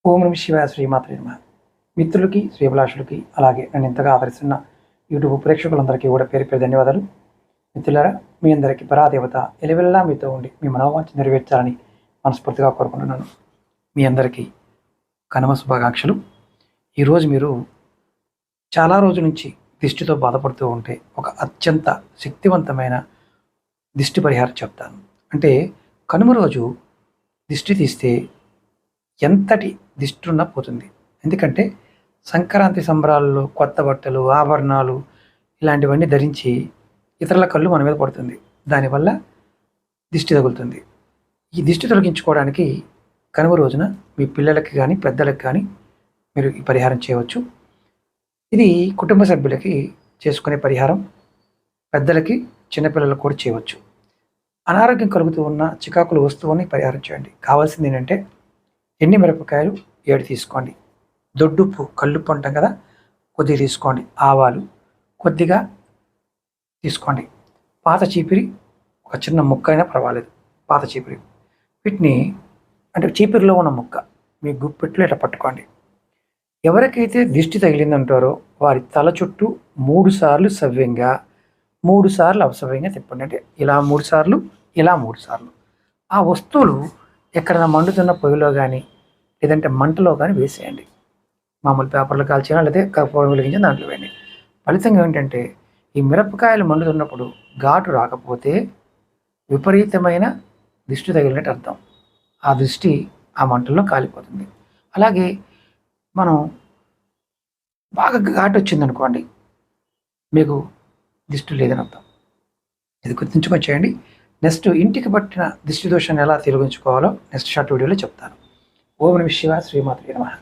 ఓం నమ శివాయ శ్రీమాత్రే నమః. మిత్రులకి, శ్రీభిలాషులకి, అలాగే నన్ను ఇంతగా ఆదరిస్తున్న యూట్యూబ్ ప్రేక్షకులందరికీ కూడా పేరు పేరు ధన్యవాదాలు. మిత్రులారా, మీ అందరికీ పరాదేవత ఎలివెల్లా మీతో ఉండి మీ మనోవాంఛ నెరవేర్చాలని మనస్ఫూర్తిగా కోరుకుంటున్నాను. మీ అందరికీ కనుమ శుభాకాంక్షలు. ఈరోజు మీరు చాలా రోజుల నుంచి దిష్టితో బాధపడుతూ ఉంటే ఒక అత్యంత శక్తివంతమైన దిష్టి పరిహారం చెప్తాను. అంటే కనుమ రోజు దిష్టి తీస్తే ఎంతటి దిష్టి ఉన్నా పోతుంది. ఎందుకంటే సంక్రాంతి సంబరాల్లో కొత్త బట్టలు, ఆభరణాలు ఇలాంటివన్నీ ధరించి ఇతరుల కళ్ళు మన మీద పడుతుంది. దానివల్ల దిష్టి తగులుతుంది. ఈ దిష్టి తొలగించుకోవడానికి కనుమ రోజున మీ పిల్లలకి కానీ పెద్దలకి కానీ మీరు ఈ పరిహారం చేయవచ్చు. ఇది కుటుంబ సభ్యులకి చేసుకునే పరిహారం. పెద్దలకి, చిన్నపిల్లలకు కూడా చేయవచ్చు. అనారోగ్యం కలుగుతూ ఉన్న చికాకులు వస్తువుని పరిహారం చేయండి. కావాల్సింది ఏంటంటే ఎండి మిరపకాయలు 7 తీసుకోండి. దొడ్డుప్పు, కల్లుప్పు అంటాం కదా, కొద్దిగా తీసుకోండి. ఆవాలు కొద్దిగా తీసుకోండి. పాత చీపిరి ఒక చిన్న ముక్క అయినా పర్వాలేదు, పాత చీపిరి. వీటిని అంటే చీపిరిలో ఉన్న ముక్క మీ గుప్పెట్లో ఇట్లా పట్టుకోండి. ఎవరికైతే దిష్టి తగిలిందంటారో వారి తల చుట్టూ 3 సార్లు సవ్యంగా, 3 సార్లు అపసవ్యంగా తిప్పండి. అంటే ఇలా 3 సార్లు, ఇలా 3 సార్లు. ఆ వస్తువులు ఎక్కడైనా మండుతున్న పొయ్యిలో కానీ లేదంటే మంటలో కానీ వేసేయండి. మామూలు పేపర్లు కాల్చినా లేదా కర్పూరం వెలిగించిన దాంట్లో వేయండి. ఫలితంగా ఏంటంటే ఈ మిరపకాయలు మండుతున్నప్పుడు ఘాటు రాకపోతే విపరీతమైన దిష్టి తగిలినట్టు అర్థం. ఆ దిష్టి ఆ మంటల్లో కాలిపోతుంది. అలాగే మనం బాగా ఘాటు వచ్చిందనుకోండి, మీకు దిష్టి లేదని అర్థం. ఇది గుర్తుంచుకొని చేయండి. నెక్స్ట్ ఇంటికి పట్టిన దిష్టి దోషాన్ని ఎలా తొలగించుకోవాలో నెక్స్ట్ షార్ట్ వీడియోలో చెప్తాను. ఓం నమః శివాయ శ్రీమాత్రే నమః.